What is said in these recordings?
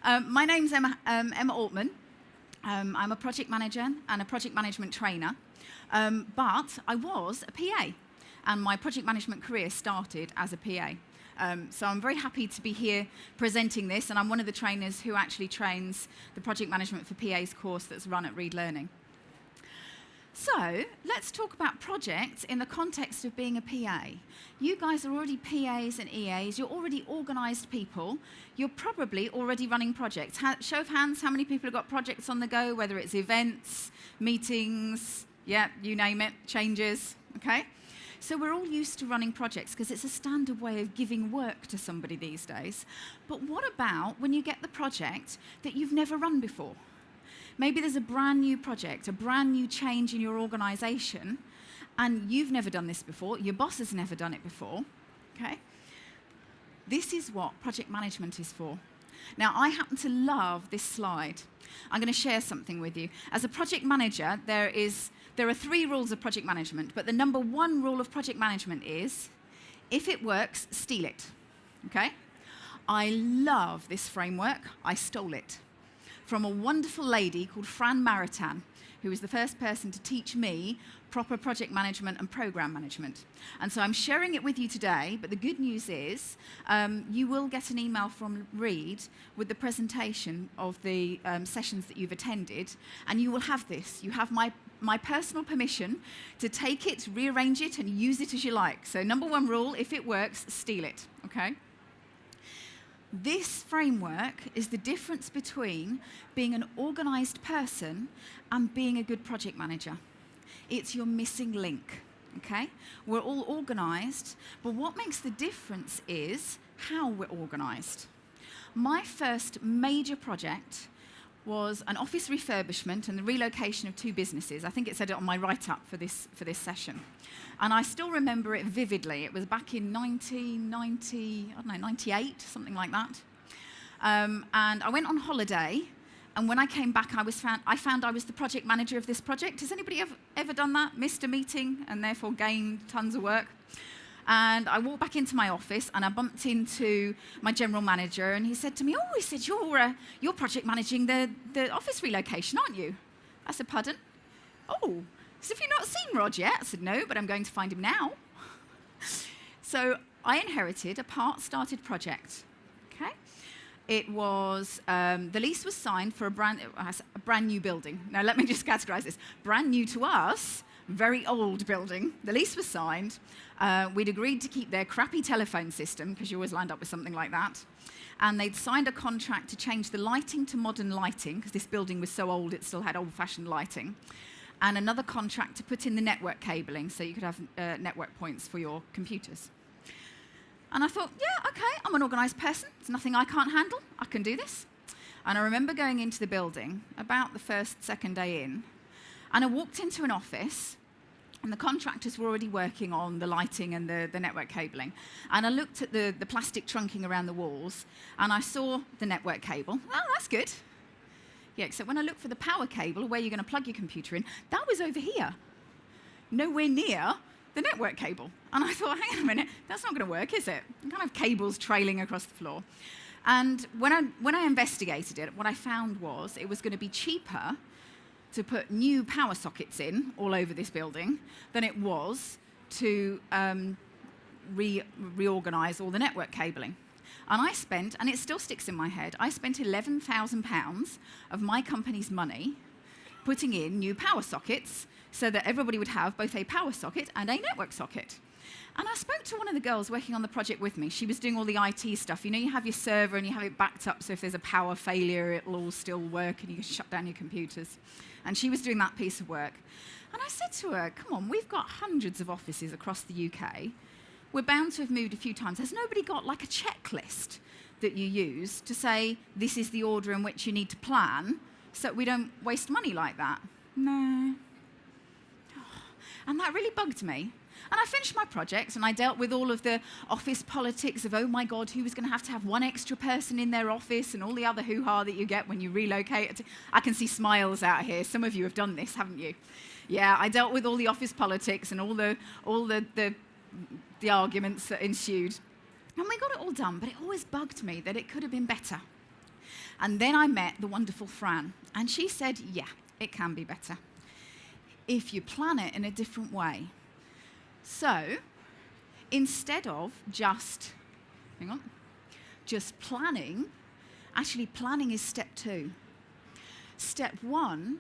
My name's Emma Altman. I'm a project manager and a project management trainer, but I was a PA, and my project management career started as a PA. So I'm very happy to be here presenting this, and I'm one of the trainers who actually trains the Project Management for PAs course that's run at Reed Learning. So let's talk about projects in the context of being a PA. You guys are already PAs and EAs, you're already organised people, you're probably already running projects. Show of hands, how many people have got projects on the go, whether it's events, meetings, yeah, you name it, changes, okay? So we're all used to running projects because it's a standard way of giving work to somebody these days. But what about when you get the project that you've never run before? Maybe there's a brand new project, a brand new change in your organisation, and you've never done this before, your boss has never done it before, okay? This is what project management is for. Now, I happen to love this slide. I'm going to share something with you. As a project manager, there are 3 rules of project management, but the number 1 rule of project management is, if it works, steal it, okay? I love this framework. I stole it from a wonderful lady called Fran Maritan, who was the first person to teach me proper project management and program management. And so I'm sharing it with you today, but the good news is you will get an email from Reed with the presentation of the sessions that you've attended, and you will have this. You have my personal permission to take it, rearrange it, and use it as you like. So number 1 rule, if it works, steal it, okay? This framework is the difference between being an organised person and being a good project manager. It's your missing link, okay? We're all organised, but what makes the difference is how we're organised. My first major project was an office refurbishment and the relocation of 2 businesses. I think it said it on my write-up for this session. And I still remember it vividly. It was back in 98, something like that. And I went on holiday, and when I came back, I found I was the project manager of this project. Has anybody ever done that? Missed a meeting and therefore gained tons of work? And I walked back into my office, and I bumped into my general manager, and he said to me, "Oh," he said, "you're project managing the office relocation, aren't you?" I said, "Pardon?" "Oh." He said, "Have you not seen Rod yet?" I said, "No, but I'm going to find him now." So I inherited a part-started project, okay? It was, the lease was signed for a brand new building. Now, let me just categorize this. Brand new to us, very old building. The lease was signed. We'd agreed to keep their crappy telephone system, because you always lined up with something like that. And they'd signed a contract to change the lighting to modern lighting, because this building was so old it still had old-fashioned lighting. And another contract to put in the network cabling so you could have network points for your computers. And I thought, yeah, okay, I'm an organised person. There's nothing I can't handle. I can do this. And I remember going into the building about the second day in, and I walked into an office, and the contractors were already working on the lighting and the network cabling. And I looked at the plastic trunking around the walls, and I saw the network cable. Oh, that's good. Yeah, except when I looked for the power cable, where you're going to plug your computer in, that was over here, nowhere near the network cable. And I thought, hang on a minute, that's not going to work, is it? Kind of cables trailing across the floor. And when I investigated it, what I found was it was going to be cheaper to put new power sockets in all over this building than it was to reorganize all the network cabling. And I spent, and it still sticks in my head, I spent £11,000 of my company's money putting in new power sockets so that everybody would have both a power socket and a network socket. And I spoke to one of the girls working on the project with me. She was doing all the IT stuff. You know, you have your server and you have it backed up, so if there's a power failure, it'll all still work and you can shut down your computers. And she was doing that piece of work. And I said to her, come on, we've got hundreds of offices across the UK. We're bound to have moved a few times. Has nobody got like a checklist that you use to say, this is the order in which you need to plan so that we don't waste money like that? No. And that really bugged me. And I finished my project, and I dealt with all of the office politics of, oh my God, who was going to have one extra person in their office, and all the other hoo-ha that you get when you relocate. I can see smiles out here. Some of you have done this, haven't you? Yeah, I dealt with all the office politics and all the arguments that ensued. And we got it all done, but it always bugged me that it could have been better. And then I met the wonderful Fran, and she said, yeah, it can be better if you plan it in a different way. So instead of just planning, actually planning is step 2. Step 1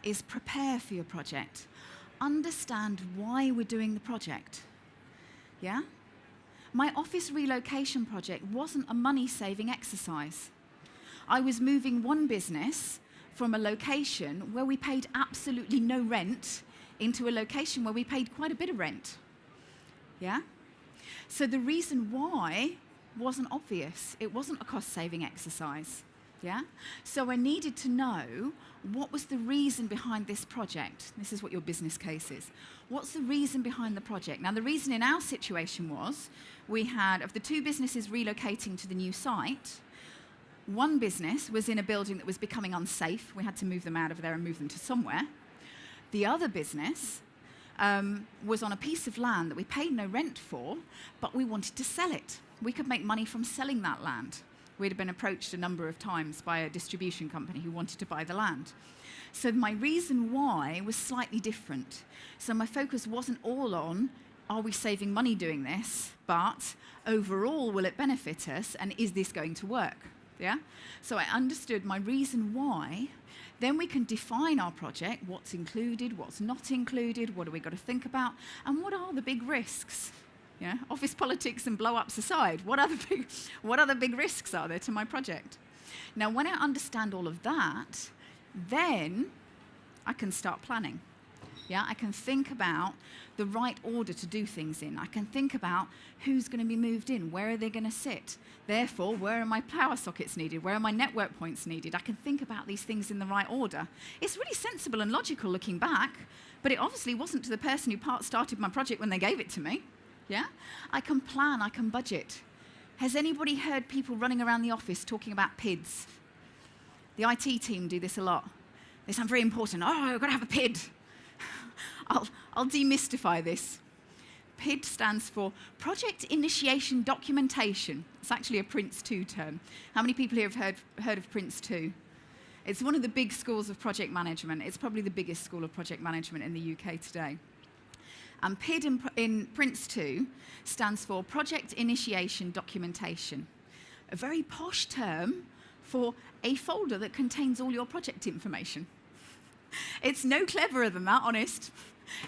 is prepare for your project. Understand why we're doing the project. Yeah? My office relocation project wasn't a money-saving exercise. I was moving one business from a location where we paid absolutely no rent into a location where we paid quite a bit of rent. Yeah? So the reason why wasn't obvious. It wasn't a cost-saving exercise. Yeah? So I needed to know what was the reason behind this project. This is what your business case is. What's the reason behind the project? Now, the reason in our situation was we had, of the 2 businesses relocating to the new site, one business was in a building that was becoming unsafe. We had to move them out of there and move them to somewhere. The other business was on a piece of land that we paid no rent for, but we wanted to sell it. We could make money from selling that land. We'd been approached a number of times by a distribution company who wanted to buy the land. So my reason why was slightly different. So my focus wasn't all on, are we saving money doing this, but overall, will it benefit us, and is this going to work? Yeah? So I understood my reason why. Then we can define our project, what's included, what's not included, what do we got to think about, and what are the big risks? Yeah? Office politics and blow-ups aside, what other big risks are there to my project? Now, when I understand all of that, then I can start planning. Yeah? I can think about the right order to do things in. I can think about who's going to be moved in, where are they going to sit? Therefore, where are my power sockets needed? Where are my network points needed? I can think about these things in the right order. It's really sensible and logical looking back, but it obviously wasn't to the person who started my project when they gave it to me. Yeah? I can plan, I can budget. Has anybody heard people running around the office talking about PIDs? The IT team do this a lot. They sound very important. Oh, I've got to have a PID. I'll demystify this. PID stands for Project Initiation Documentation. It's actually a Prince 2 term. How many people here have heard of Prince 2? It's one of the big schools of project management. It's probably the biggest school of project management in the UK today. And PID in Prince 2 stands for Project Initiation Documentation, a very posh term for a folder that contains all your project information. It's no cleverer than that, honest.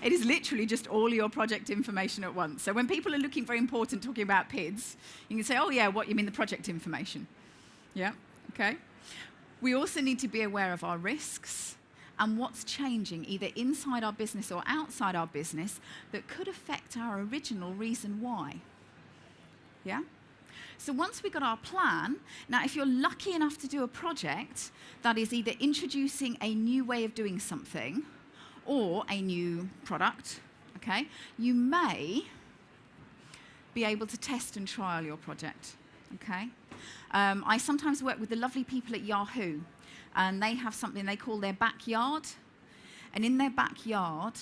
It is literally just all your project information at once. So when people are looking very important talking about PIDs, you can say, oh yeah, what, you mean the project information? Yeah, okay. We also need to be aware of our risks and what's changing either inside our business or outside our business that could affect our original reason why. Yeah? So once we've got our plan, now if you're lucky enough to do a project that is either introducing a new way of doing something or a new product, okay, you may be able to test and trial your project, okay? I sometimes work with the lovely people at Yahoo, and they have something they call their backyard. And in their backyard,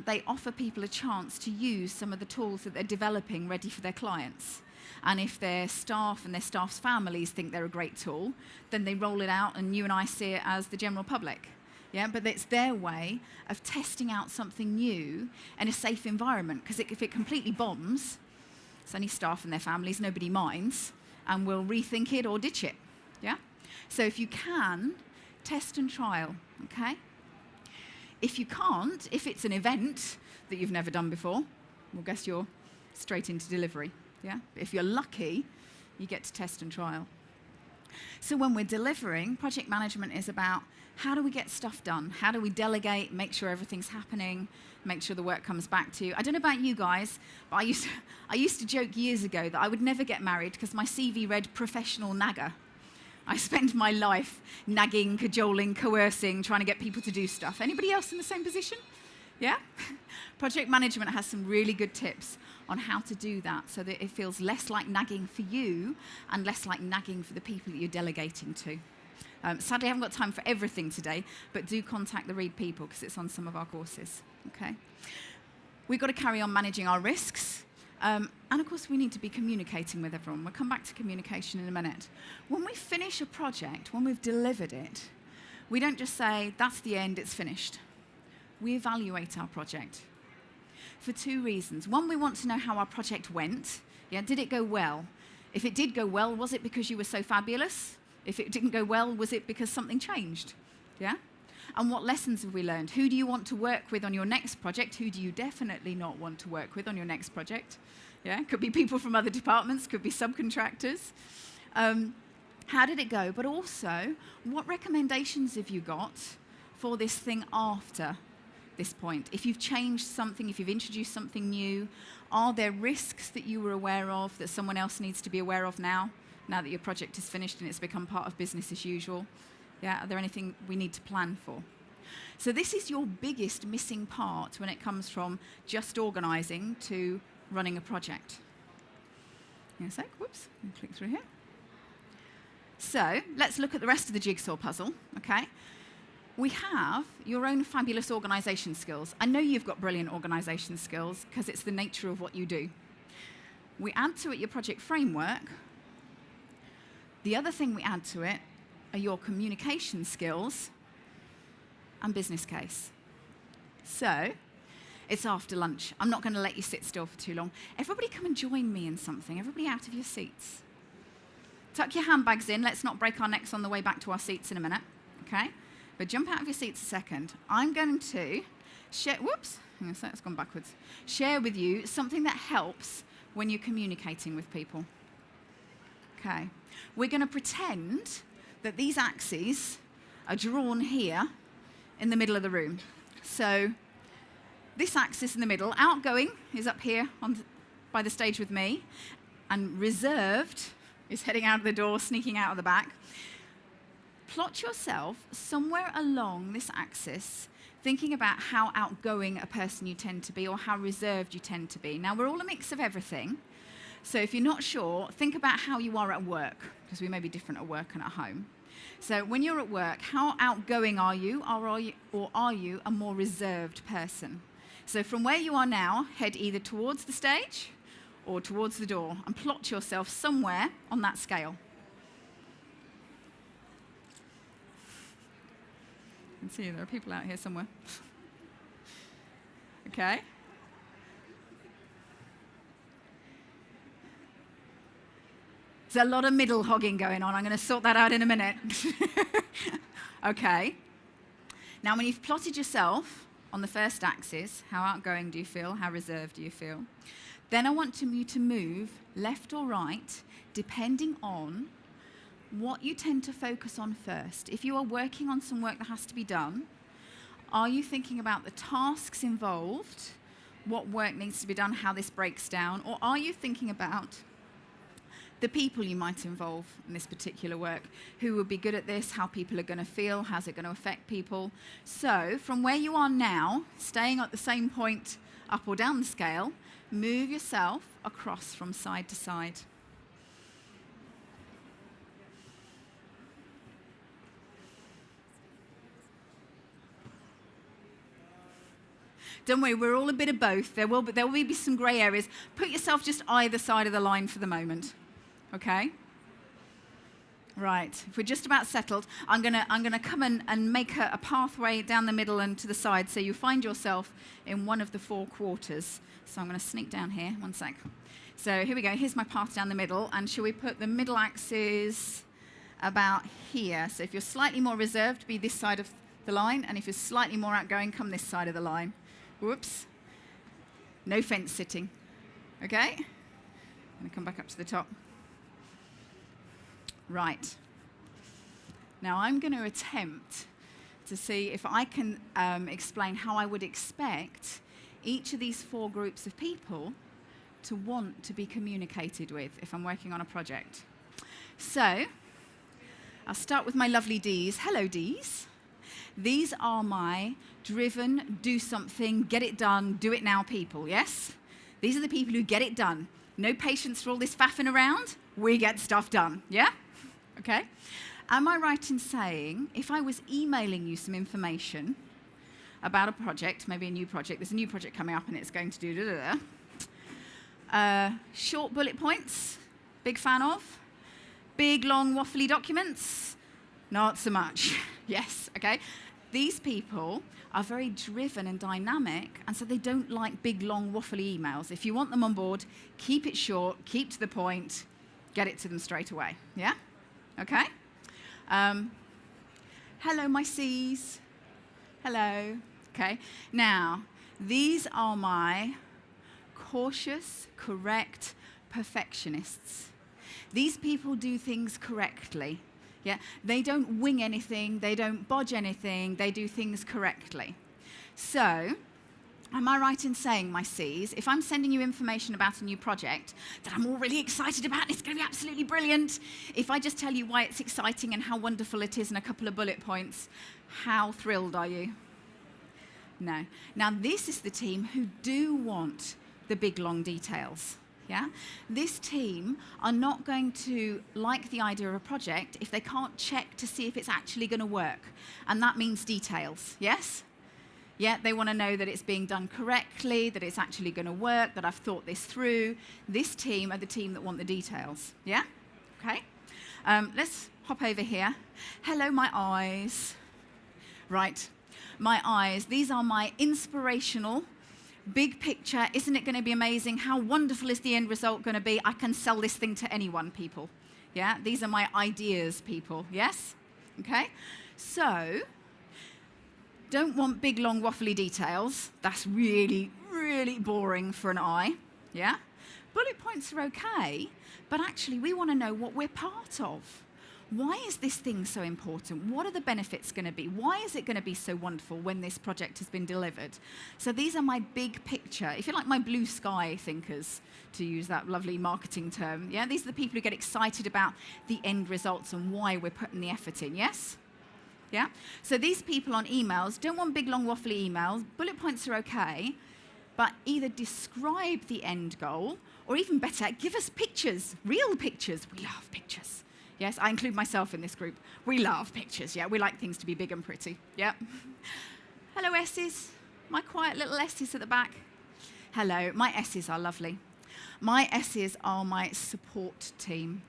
they offer people a chance to use some of the tools that they're developing ready for their clients. And if their staff and their staff's families think they're a great tool, then they roll it out and you and I see it as the general public. Yeah, but it's their way of testing out something new in a safe environment, because if it completely bombs, it's only staff and their families, nobody minds, and we'll rethink it or ditch it. Yeah? So if you can, test and trial, okay? If you can't, if it's an event that you've never done before, well, guess you're straight into delivery, yeah? If you're lucky, you get to test and trial. So when we're delivering, project management is about how do we get stuff done? How do we delegate, make sure everything's happening, make sure the work comes back to you? I don't know about you guys, but I used to joke years ago that I would never get married because my CV read professional nagger. I spend my life nagging, cajoling, coercing, trying to get people to do stuff. Anybody else in the same position? Yeah? Project management has some really good tips on how to do that so that it feels less like nagging for you and less like nagging for the people that you're delegating to. Sadly, I haven't got time for everything today, but do contact the Reed people because it's on some of our courses. Okay? We've got to carry on managing our risks. And of course, we need to be communicating with everyone. We'll come back to communication in a minute. When we finish a project, when we've delivered it, we don't just say, that's the end, it's finished. We evaluate our project for two reasons. One, we want to know how our project went. Yeah, did it go well? If it did go well, was it because you were so fabulous? If it didn't go well, was it because something changed? Yeah? And what lessons have we learned? Who do you want to work with on your next project? Who do you definitely not want to work with on your next project? Yeah, could be people from other departments, could be subcontractors. How did it go? But also, what recommendations have you got for this thing after this point? If you've changed something, if you've introduced something new, are there risks that you were aware of that someone else needs to be aware of now that your project is finished and it's become part of business as usual? Yeah, are there anything we need to plan for? So this is your biggest missing part when it comes from just organising to running a project. In a sec, whoops, click through here. So let's look at the rest of the jigsaw puzzle, okay? We have your own fabulous organisation skills. I know you've got brilliant organisation skills because it's the nature of what you do. We add to it your project framework. The other thing we add to it are your communication skills and business case. So it's after lunch. I'm not going to let you sit still for too long. Everybody come and join me in something. Everybody out of your seats. Tuck your handbags in. Let's not break our necks on the way back to our seats in a minute, okay? But jump out of your seats a second. I'm going to share, whoops, that's gone backwards. Share with you something that helps when you're communicating with people. Okay. We're going to pretend that these axes are drawn here in the middle of the room. So this axis in the middle, outgoing is up here by the stage with me, and reserved is heading out of the door, sneaking out of the back. Plot yourself somewhere along this axis, thinking about how outgoing a person you tend to be or how reserved you tend to be. Now, we're all a mix of everything. So if you're not sure, think about how you are at work, because we may be different at work and at home. So when you're at work, how outgoing are you, or are you a more reserved person? So from where you are now, head either towards the stage or towards the door and plot yourself somewhere on that scale. I can see there are people out here somewhere. Okay. There's a lot of middle hogging going on. I'm going to sort that out in a minute. Okay. Now, when you've plotted yourself on the first axis, how outgoing do you feel? How reserved do you feel? Then I want you to move left or right, depending on what you tend to focus on first. If you are working on some work that has to be done, are you thinking about the tasks involved, what work needs to be done, how this breaks down, or are you thinking about the people you might involve in this particular work, who would be good at this, how people are going to feel, how's it going to affect people? So from where you are now, staying at the same point up or down the scale, move yourself across from side to side. Don't worry, we're all a bit of both. There will be some grey areas. Put yourself just either side of the line for the moment. Okay? Right, if we're just about settled, I'm gonna come and make a pathway down the middle and to the side, so you find yourself in one of the four quarters. So I'm gonna sneak down here, one sec. So here we go, here's my path down the middle, and shall we put the middle axis about here? So if you're slightly more reserved, be this side of the line, and if you're slightly more outgoing, come this side of the line. Whoops. No fence sitting. Okay? I'm gonna come back up to the top. Right. Now I'm going to attempt to see if I can explain how I would expect each of these four groups of people to want to be communicated with if I'm working on a project. So I'll start with my lovely Ds. Hello, Ds. These are my driven, do something, get it done, do it now people, yes? These are the people who get it done. No patience for all this faffing around. We get stuff done, yeah? Okay? Am I right in saying, if I was emailing you some information about a project, maybe a new project, there's a new project coming up and it's going to do da-da-da, Short bullet points, big fan of. Big, long, waffly documents, not so much. Yes, okay. These people are very driven and dynamic, and so they don't like big, long, waffly emails. If you want them on board, keep it short, keep to the point, get it to them straight away. Yeah? Okay? Hello, my C's. Hello. Okay. Now, these are my cautious, correct perfectionists. These people do things correctly. Yeah? They don't wing anything, they don't bodge anything, they do things correctly. So, am I right in saying, my C's, if I'm sending you information about a new project that I'm all really excited about and it's going to be absolutely brilliant, if I just tell you why it's exciting and how wonderful it is in a couple of bullet points, how thrilled are you? No. Now, this is the team who do want the big, long details. Yeah? This team are not going to like the idea of a project if they can't check to see if it's actually going to work. And that means details, yes? Yeah, they want to know that it's being done correctly, that it's actually going to work, that I've thought this through. This team are the team that want the details, yeah? Okay? Let's hop over here. Hello, my eyes. Right, my eyes. These are my inspirational big picture, isn't it going to be amazing? How wonderful is the end result going to be? I can sell this thing to anyone, people. Yeah, these are my ideas, people. Yes? Okay? So, don't want big, long, waffly details. That's really, really boring for an eye. Yeah? Bullet points are okay, but actually we want to know what we're part of. Why is this thing so important? What are the benefits going to be? Why is it going to be so wonderful when this project has been delivered? So these are my big picture, if you like, my blue sky thinkers, to use that lovely marketing term. Yeah, these are the people who get excited about the end results and why we're putting the effort in, yes? Yeah? So these people on emails don't want big, long, waffly emails. Bullet points are okay, but either describe the end goal, or even better, give us pictures, real pictures. We love pictures. Yes, I include myself in this group. We love pictures, yeah? We like things to be big and pretty, yeah? Hello, S's. My quiet little S's at the back. Hello, my S's are lovely. My S's are my support team.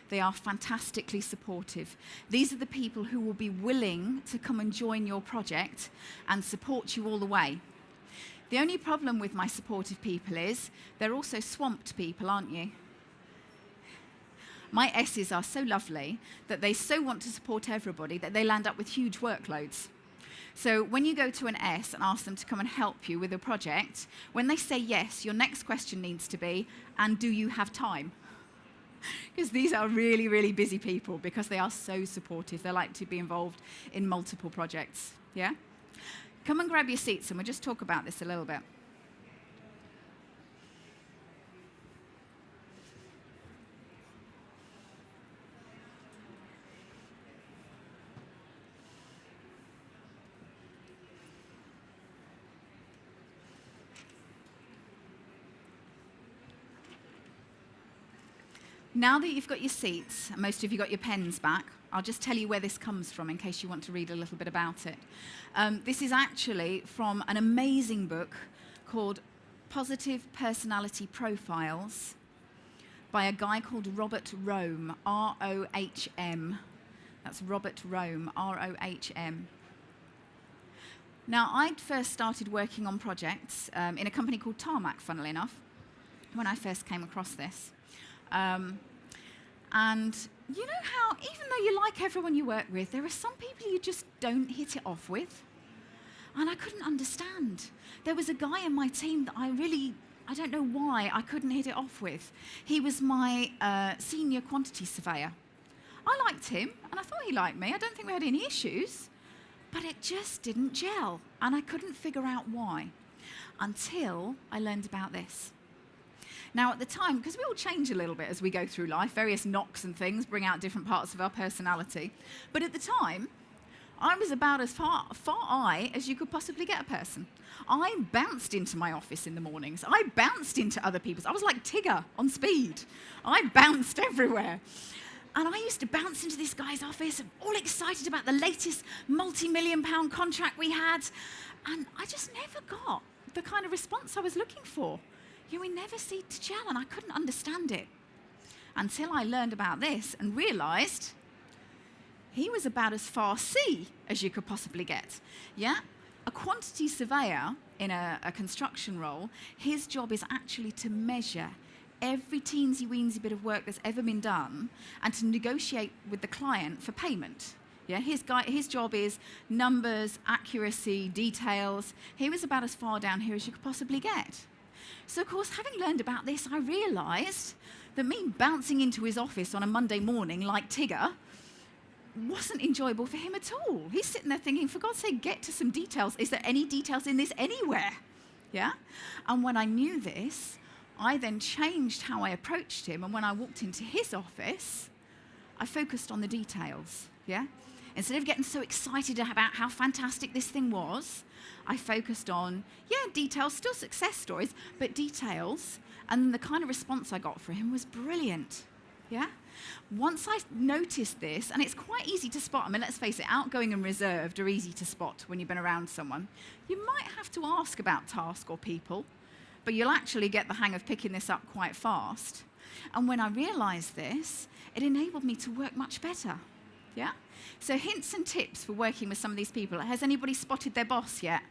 They are fantastically supportive. These are the people who will be willing to come and join your project and support you all the way. The only problem with my supportive people is they're also swamped people, aren't you? My S's are so lovely that they so want to support everybody that they land up with huge workloads. So when you go to an S and ask them to come and help you with a project, when they say yes, your next question needs to be, and do you have time? Because these are really, really busy people because they are so supportive. They like to be involved in multiple projects, yeah? Come and grab your seats and we'll just talk about this a little bit. Now that you've got your seats, and most of you got your pens back, I'll just tell you where this comes from in case you want to read a little bit about it. This is actually from an amazing book called Positive Personality Profiles by a guy called Robert Rohm, R-O-H-M. That's Robert Rohm, R-O-H-M. Now, I'd first started working on projects in a company called Tarmac, funnily enough, when I first came across this. And you know how, even though you like everyone you work with, there are some people you just don't hit it off with? And I couldn't understand. There was a guy in my team that I don't know why I couldn't hit it off with. He was my senior quantity surveyor. I liked him, and I thought he liked me. I don't think we had any issues. But it just didn't gel, and I couldn't figure out why, until I learned about this. Now, at the time, because we all change a little bit as we go through life, various knocks and things bring out different parts of our personality. But at the time, I was about as far I as you could possibly get a person. I bounced into my office in the mornings. I bounced into other people's. I was like Tigger on speed. I bounced everywhere. And I used to bounce into this guy's office, all excited about the latest multi-million-pound contract we had. And I just never got the kind of response I was looking for. we never seem to gel, and I couldn't understand it until I learned about this and realized he was about as far C as you could possibly get. Yeah? A quantity surveyor in a construction role, his job is actually to measure every teensy-weensy bit of work that's ever been done and to negotiate with the client for payment. Yeah, his job is numbers, accuracy, details. He was about as far down here as you could possibly get. So, of course, having learned about this, I realized that me bouncing into his office on a Monday morning like Tigger wasn't enjoyable for him at all. He's sitting there thinking, for God's sake, get to some details. Is there any details in this anywhere? Yeah? And when I knew this, I then changed how I approached him. And when I walked into his office, I focused on the details. Yeah? Instead of getting so excited about how fantastic this thing was, I focused on, details, still success stories, but details. And the kind of response I got from him was brilliant. Yeah? Once I noticed this, and it's quite easy to spot, I mean, let's face it, outgoing and reserved are easy to spot when you've been around someone. You might have to ask about task or people, but you'll actually get the hang of picking this up quite fast. And when I realized this, it enabled me to work much better. Yeah? So hints and tips for working with some of these people. Has anybody spotted their boss yet?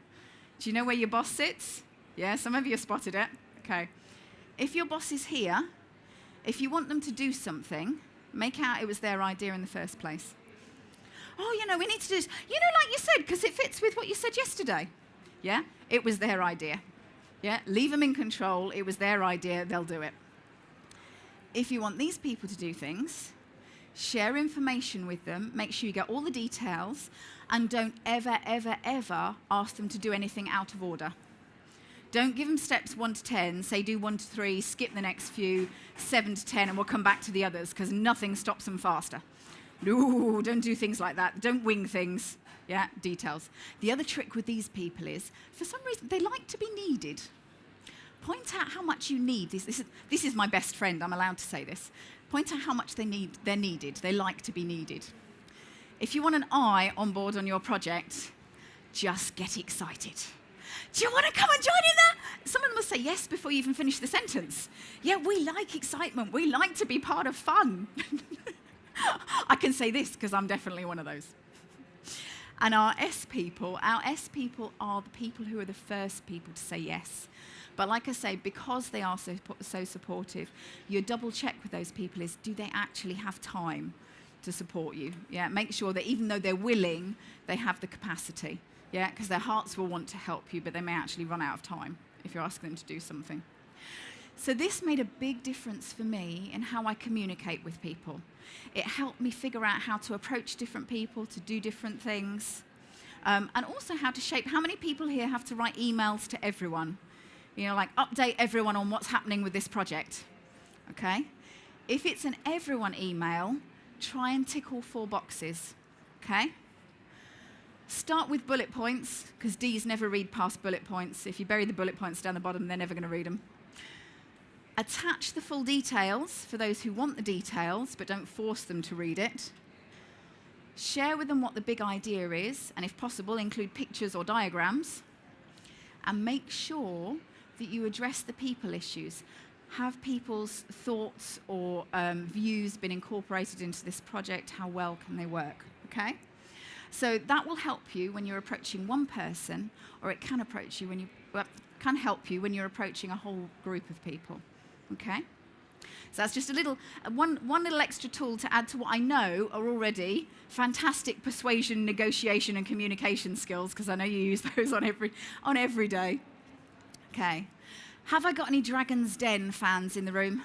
Do you know where your boss sits? Yeah, some of you have spotted it. Okay. If your boss is here, if you want them to do something, make out it was their idea in the first place. Oh, we need to do this. Like you said, because it fits with what you said yesterday. Yeah? It was their idea. Yeah? Leave them in control. It was their idea. They'll do it. If you want these people to do things, share information with them, make sure you get all the details, and don't ever, ever, ever ask them to do anything out of order. Don't give them steps 1 to 10, say do 1 to 3, skip the next few, 7 to 10, and we'll come back to the others, because nothing stops them faster. No, don't do things like that. Don't wing things. Yeah, details. The other trick with these people is, for some reason, they like to be needed. Point out how much you need. This is my best friend, I'm allowed to say this. Point out how much they're needed. They like to be needed. If you want an eye on board on your project, just get excited. Do you want to come and join in there? Some of them will say yes before you even finish the sentence. Yeah, we like excitement. We like to be part of fun. I can say this because I'm definitely one of those. And our S people are the people who are the first people to say yes. But like I say, because they are so supportive, your double check with those people is, do they actually have time to support you? Yeah, make sure that even though they're willing, they have the capacity. Yeah, because their hearts will want to help you, but they may actually run out of time if you're asking them to do something. So this made a big difference for me in how I communicate with people. It helped me figure out how to approach different people, to do different things, and also how to shape. How many people here have to write emails to everyone? Like update everyone on what's happening with this project, okay? If it's an everyone email, try and tick all 4 boxes, okay? Start with bullet points, because D's never read past bullet points. If you bury the bullet points down the bottom, they're never going to read them. Attach the full details for those who want the details, but don't force them to read it. Share with them what the big idea is, and if possible, include pictures or diagrams. And make sure that you address the people issues. Have people's thoughts or views been incorporated into this project? How well can they work? Okay? So that will help you when you're approaching one person, or it can approach you can help you when you're approaching a whole group of people. Okay? So that's just one little extra tool to add to what I know are already fantastic persuasion, negotiation, and communication skills, because I know you use those on every day. Okay. Have I got any Dragon's Den fans in the room?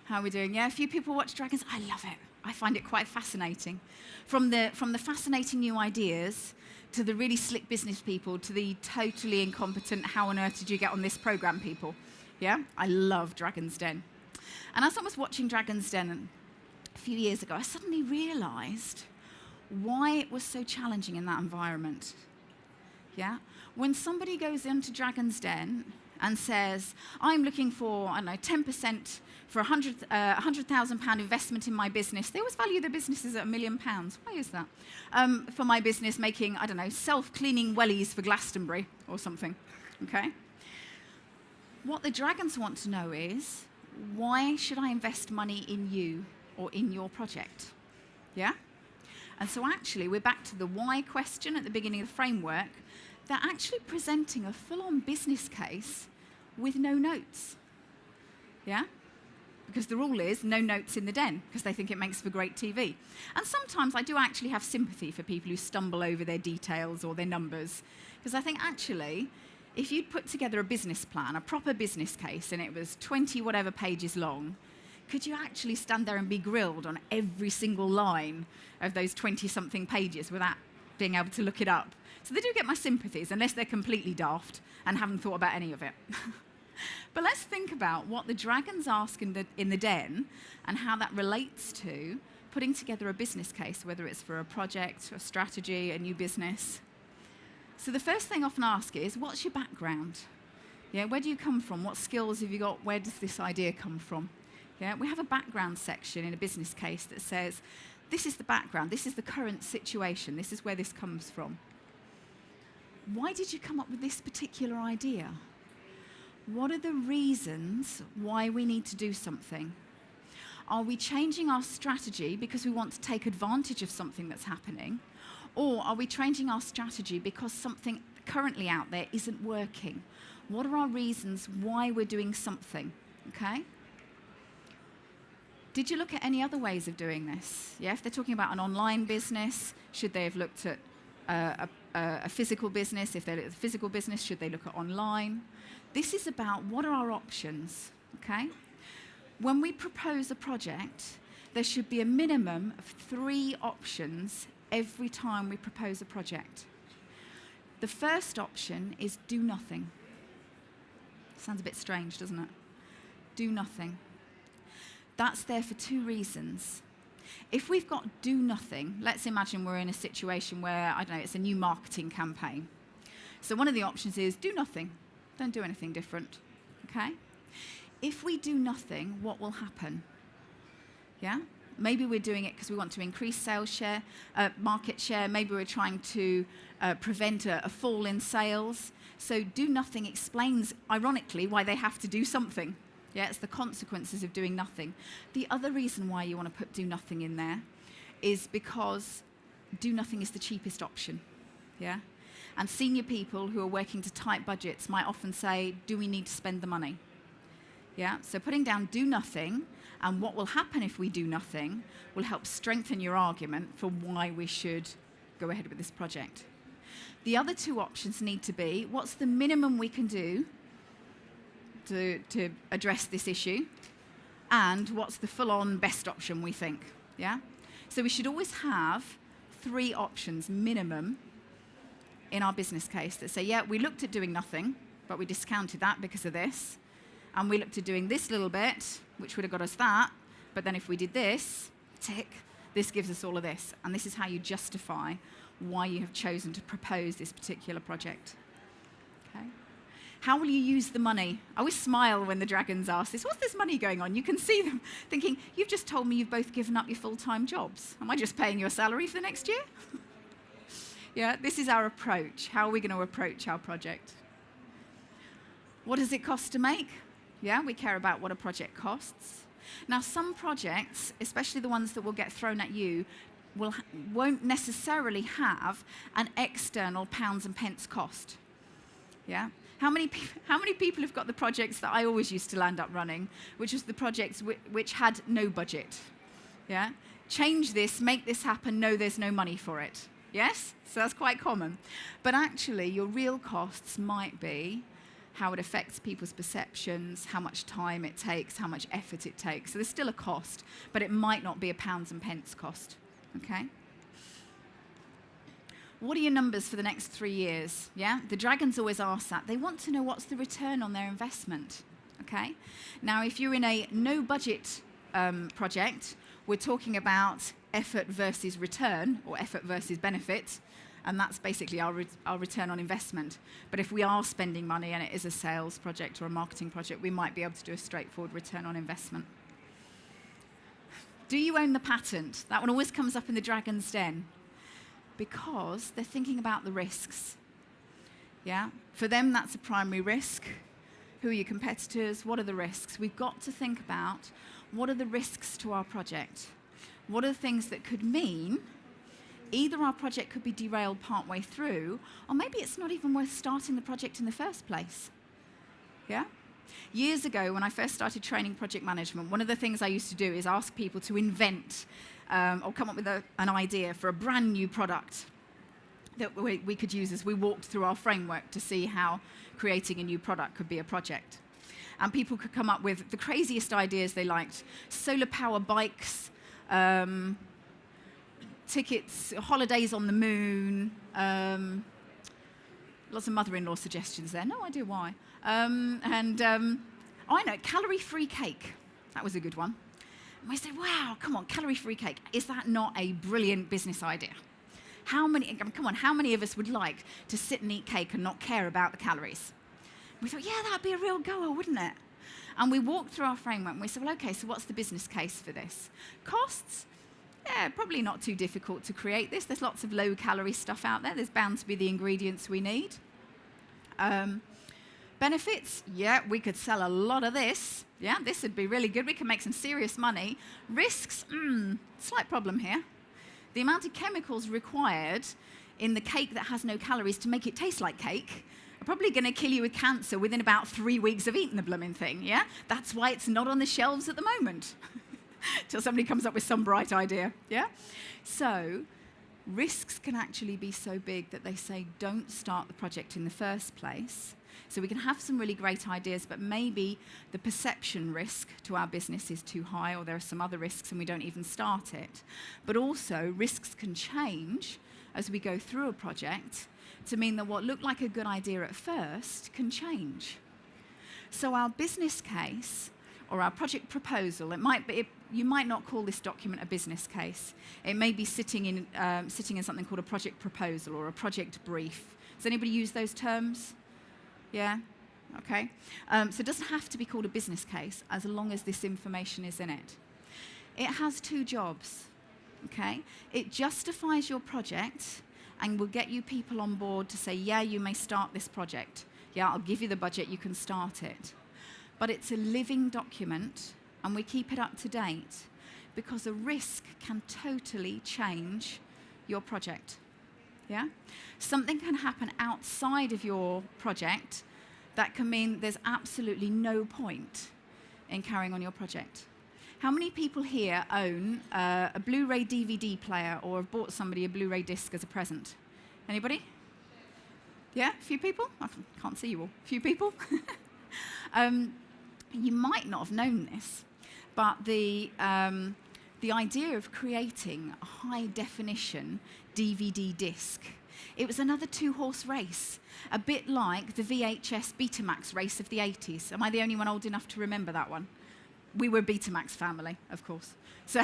How are we doing? Yeah, a few people watch Dragons. I love it. I find it quite fascinating. From the fascinating new ideas to the really slick business people to the totally incompetent, how on earth did you get on this program people? Yeah, I love Dragon's Den. And as I was watching Dragon's Den a few years ago, I suddenly realized why it was so challenging in that environment. Yeah? When somebody goes into Dragon's Den and says, I'm looking for, 10% for £100,000 investment in my business, they always value their businesses at £1 million. Why is that? For my business making, self-cleaning wellies for Glastonbury or something. Okay? What the dragons want to know is, why should I invest money in you or in your project? Yeah? And so actually, we're back to the why question at the beginning of the framework. They're actually presenting a full-on business case with no notes. Yeah? Because the rule is no notes in the den, because they think it makes for great TV. And sometimes I do actually have sympathy for people who stumble over their details or their numbers, because I think actually, if you'd put together a business plan, a proper business case, and it was 20 whatever pages long, could you actually stand there and be grilled on every single line of those 20-something pages without being able to look it up? So they do get my sympathies, unless they're completely daft and haven't thought about any of it. But let's think about what the dragons ask in the den and how that relates to putting together a business case, whether it's for a project, a strategy, a new business. So the first thing I often ask is, what's your background? Yeah, where do you come from? What skills have you got? Where does this idea come from? Yeah, we have a background section in a business case that says, this is the background, this is the current situation, this is where this comes from. Why did you come up with this particular idea? What are the reasons why we need to do something? Are we changing our strategy because we want to take advantage of something that's happening? Or are we changing our strategy because something currently out there isn't working? What are our reasons why we're doing something? Okay? Did you look at any other ways of doing this? Yeah, if they're talking about an online business, should they have looked at a physical business? If they look at the physical business, should they look at online? This is about what are our options, okay? When we propose a project, there should be a minimum of 3 options every time we propose a project. The first option is do nothing. Sounds a bit strange, doesn't it? Do nothing. That's there for 2 reasons. If we've got do nothing, let's imagine we're in a situation where, I don't know, it's a new marketing campaign. So one of the options is do nothing. Don't do anything different, okay? If we do nothing, what will happen? Yeah? Maybe we're doing it because we want to increase sales share, market share. Maybe we're trying to prevent a fall in sales. So do nothing explains, ironically, why they have to do something. Yeah, it's the consequences of doing nothing. The other reason why you want to put do nothing in there is because do nothing is the cheapest option. Yeah? And senior people who are working to tight budgets might often say, do we need to spend the money? Yeah, so putting down do nothing and what will happen if we do nothing will help strengthen your argument for why we should go ahead with this project. The other 2 options need to be, what's the minimum we can do to address this issue, and what's the full-on best option we think, yeah? So we should always have 3 options minimum in our business case that say, yeah, we looked at doing nothing, but we discounted that because of this, and we looked at doing this little bit, which would have got us that, but then if we did this, tick, this gives us all of this, and this is how you justify why you have chosen to propose this particular project. Okay? How will you use the money? I always smile when the dragons ask this. What's this money going on? You can see them thinking, you've just told me you've both given up your full-time jobs. Am I just paying you a salary for the next year? Yeah, this is our approach. How are we going to approach our project? What does it cost to make? Yeah, we care about what a project costs. Now, some projects, especially the ones that will get thrown at you, won't necessarily have an external pounds and pence cost. Yeah? How many people have got the projects that I always used to land up running, which was the projects which had no budget? Yeah? Change this, make this happen, no, there's no money for it. Yes? So that's quite common. But actually, your real costs might be how it affects people's perceptions, how much time it takes, how much effort it takes. So there's still a cost, but it might not be a pounds and pence cost. Okay? What are your numbers for the next 3 years? Yeah? The dragons always ask that. They want to know what's the return on their investment. Okay? Now, if you're in a no-budget project, we're talking about effort versus return, or effort versus benefit, and that's basically our return on investment. But if we are spending money and it is a sales project or a marketing project, we might be able to do a straightforward return on investment. Do you own the patent? That one always comes up in the dragon's den, because they're thinking about the risks. Yeah? For them, that's a primary risk. Who are your competitors? What are the risks? We've got to think about what are the risks to our project? What are the things that could mean either our project could be derailed partway through, or maybe it's not even worth starting the project in the first place. Yeah? Years ago, when I first started training project management, one of the things I used to do is ask people to invent or come up with an idea for a brand new product that we could use as we walked through our framework to see how creating a new product could be a project. And people could come up with the craziest ideas they liked. Solar power bikes, tickets, holidays on the moon, lots of mother-in-law suggestions there. No idea why. I know, calorie-free cake. That was a good one. And we said, wow, come on, calorie-free cake. Is that not a brilliant business idea? How many of us would like to sit and eat cake and not care about the calories? We thought, yeah, that'd be a real goer, wouldn't it? And we walked through our framework and we said, well, okay, so what's the business case for this? Costs? Yeah, probably not too difficult to create this. There's lots of low-calorie stuff out there. There's bound to be the ingredients we need. Benefits? Yeah, we could sell a lot of this. Yeah, this would be really good. We can make some serious money. Risks? Slight problem here. The amount of chemicals required in the cake that has no calories to make it taste like cake are probably going to kill you with cancer within about 3 weeks of eating the blooming thing, yeah? That's why it's not on the shelves at the moment. Till somebody comes up with some bright idea, yeah? So, risks can actually be so big that they say don't start the project in the first place. So we can have some really great ideas, but maybe the perception risk to our business is too high, or there are some other risks and we don't even start it. But also, risks can change as we go through a project to mean that what looked like a good idea at first can change. So our business case or our project proposal, you might not call this document a business case. It may be sitting in something called a project proposal or a project brief. Does anybody use those terms? Yeah? Okay. So it doesn't have to be called a business case as long as this information is in it. It has 2 jobs. Okay? It justifies your project and will get you people on board to say, yeah, you may start this project. Yeah, I'll give you the budget, you can start it. But it's a living document, and we keep it up to date because a risk can totally change your project. Yeah? Something can happen outside of your project that can mean there's absolutely no point in carrying on your project. How many people here own a Blu-ray DVD player or have bought somebody a Blu-ray disc as a present? Anybody? Yeah? A few people? I can't see you all. A few people? You might not have known this, but the idea of creating a high-definition DVD disc, it was another 2-horse race, a bit like the VHS Betamax race of the 80s. Am I the only one old enough to remember that one? We were a Betamax family, of course. So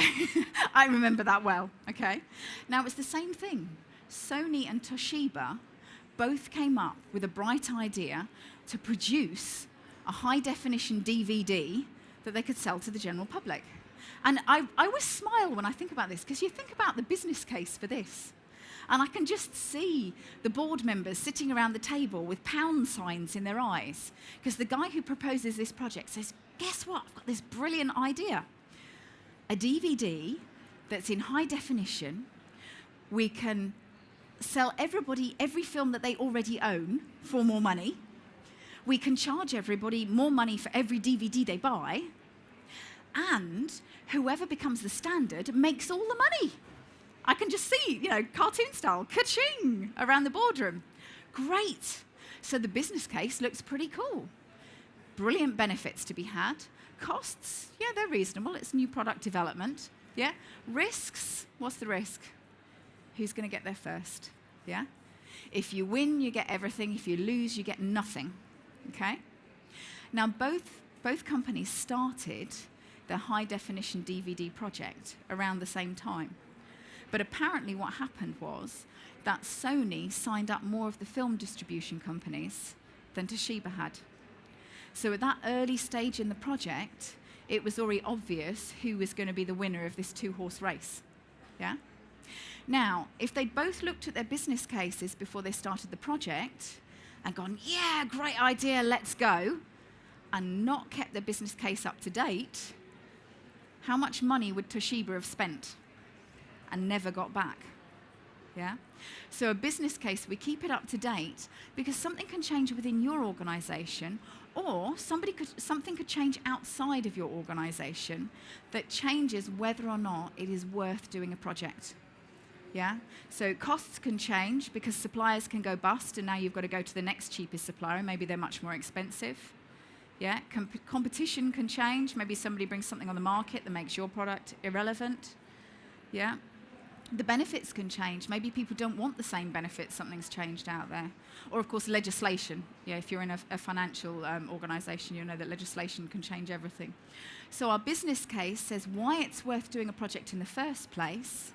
I remember that well, okay? Now, it's the same thing. Sony and Toshiba both came up with a bright idea to produce a high-definition DVD that they could sell to the general public. And I always smile when I think about this, because you think about the business case for this. And I can just see the board members sitting around the table with pound signs in their eyes, because the guy who proposes this project says, guess what? I've got this brilliant idea. A DVD that's in high definition. We can sell everybody every film that they already own for more money. We can charge everybody more money for every DVD they buy. And whoever becomes the standard makes all the money. I can just see, cartoon style, ka-ching, around the boardroom. Great. So the business case looks pretty cool. Brilliant benefits to be had. Costs, yeah, they're reasonable. It's new product development. Yeah. Risks, what's the risk? Who's going to get there first? Yeah. If you win, you get everything. If you lose, you get nothing. Okay? Now, both companies started their high-definition DVD project around the same time. But apparently what happened was that Sony signed up more of the film distribution companies than Toshiba had. So at that early stage in the project, it was already obvious who was going to be the winner of this 2-horse race. Yeah? Now, if they'd both looked at their business cases before they started the project and gone, yeah, great idea, let's go, and not kept their business case up to date, how much money would Toshiba have spent and never got back? Yeah? So a business case, we keep it up to date because something can change within your organization, or something could change outside of your organization that changes whether or not it is worth doing a project. Yeah? So costs can change because suppliers can go bust and now you've got to go to the next cheapest supplier and maybe they're much more expensive. Yeah? Competition can change. Maybe somebody brings something on the market that makes your product irrelevant. Yeah? The benefits can change. Maybe people don't want the same benefits. Something's changed out there. Or, of course, legislation. Yeah, if you're in a financial organization, you know that legislation can change everything. So our business case says why it's worth doing a project in the first place,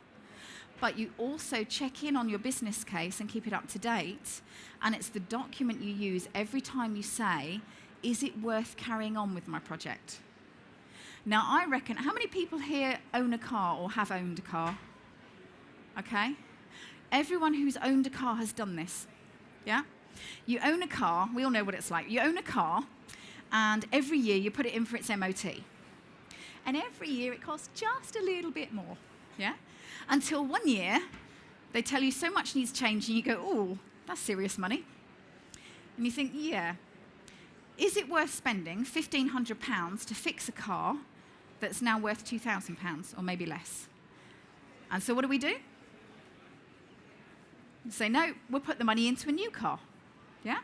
but you also check in on your business case and keep it up to date, and it's the document you use every time you say, is it worth carrying on with my project? Now, I reckon, how many people here own a car or have owned a car? Okay? Everyone who's owned a car has done this. Yeah? You own a car, we all know what it's like. You own a car, and every year you put it in for its MOT. And every year it costs just a little bit more. Yeah? Until one year, they tell you so much needs changing, you go, oh, that's serious money. And you think, yeah, is it worth spending £1,500 to fix a car that's now worth £2,000 or maybe less? And so what do? You say, no, we'll put the money into a new car. Yeah?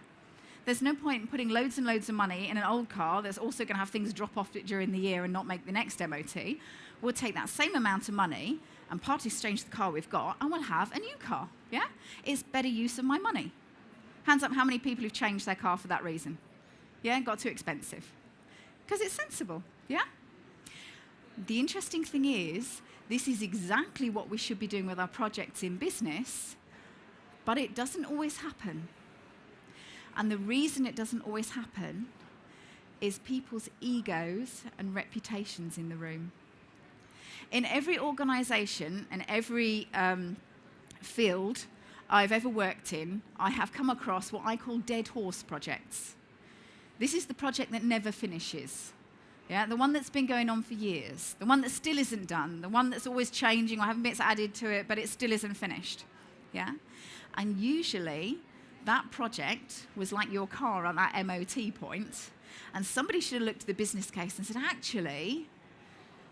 There's no point in putting loads and loads of money in an old car that's also going to have things drop off it during the year and not make the next MOT. We'll take that same amount of money and part exchange the car we've got, and we'll have a new car. Yeah? It's better use of my money. Hands up how many people who've changed their car for that reason. Yeah? Got too expensive. Because it's sensible. Yeah? The interesting thing is, this is exactly what we should be doing with our projects in business, but it doesn't always happen. And the reason it doesn't always happen is people's egos and reputations in the room. In every organization and every field I've ever worked in, I have come across what I call dead horse projects. This is the project that never finishes. Yeah, the one that's been going on for years, the one that still isn't done, the one that's always changing or having bits added to it, but it still isn't finished. Yeah? And usually, that project was like your car at that MOT point, and somebody should have looked at the business case and said, actually,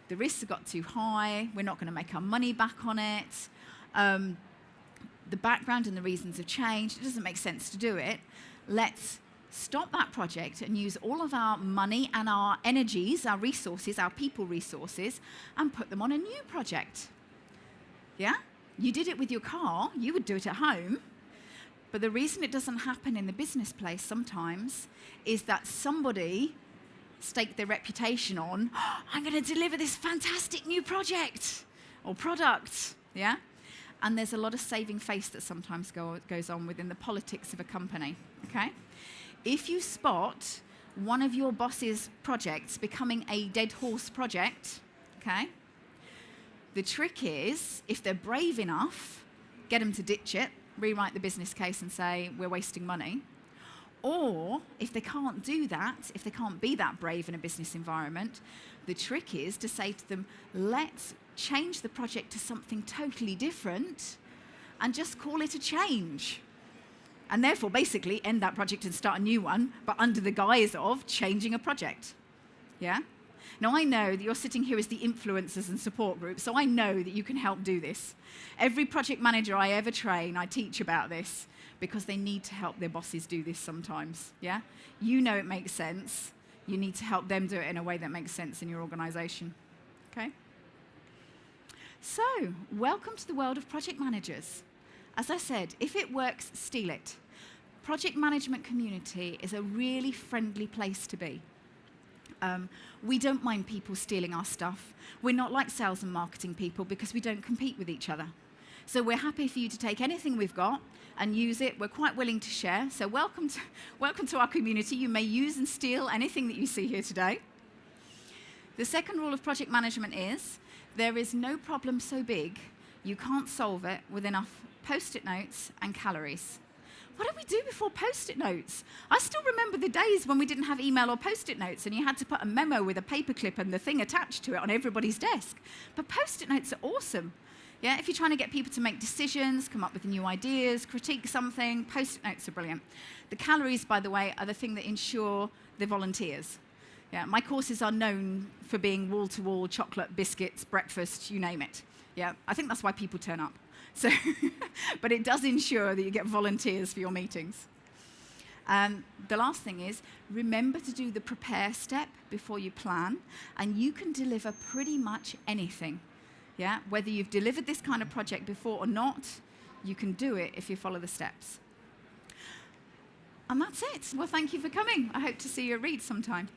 the risks have got too high, we're not going to make our money back on it, the background and the reasons have changed, it doesn't make sense to do it, let's stop that project and use all of our money and our energies, our resources, our people resources, and put them on a new project. Yeah? You did it with your car, you would do it at home, but the reason it doesn't happen in the business place sometimes is that somebody staked their reputation on, oh, I'm going to deliver this fantastic new project or product. Yeah? And there's a lot of saving face that sometimes goes on within the politics of a company. Okay? If you spot one of your boss's projects becoming a dead horse project, okay, the trick is, if they're brave enough, get them to ditch it, rewrite the business case and say, we're wasting money. Or, if they can't do that, if they can't be that brave in a business environment, the trick is to say to them, let's change the project to something totally different and just call it a change. And therefore, basically, end that project and start a new one, but under the guise of changing a project. Yeah? Now, I know that you're sitting here as the influencers and support group, so I know that you can help do this. Every project manager I ever train, I teach about this, because they need to help their bosses do this sometimes. Yeah? You know it makes sense. You need to help them do it in a way that makes sense in your organization. Okay? So, welcome to the world of project managers. As I said, if it works, steal it. Project management community is a really friendly place to be. We don't mind people stealing our stuff. We're not like sales and marketing people because we don't compete with each other. So we're happy for you to take anything we've got and use it. We're quite willing to share. So welcome to our community. You may use and steal anything that you see here today. The second rule of project management is there is no problem so big you can't solve it with enough Post-it notes and calories. What did we do before Post-it notes? I still remember the days when we didn't have email or Post-it notes and you had to put a memo with a paperclip and the thing attached to it on everybody's desk. But Post-it notes are awesome. Yeah, if you're trying to get people to make decisions, come up with new ideas, critique something, Post-it notes are brilliant. The calories, by the way, are the thing that ensure the volunteers. Yeah, my courses are known for being wall-to-wall chocolate, biscuits, breakfast, you name it. Yeah, I think that's why people turn up. So, but it does ensure that you get volunteers for your meetings. The last thing is, remember to do the prepare step before you plan, and you can deliver pretty much anything. Yeah, whether you've delivered this kind of project before or not, you can do it if you follow the steps. And that's it. Well, thank you for coming. I hope to see you at Reed sometime.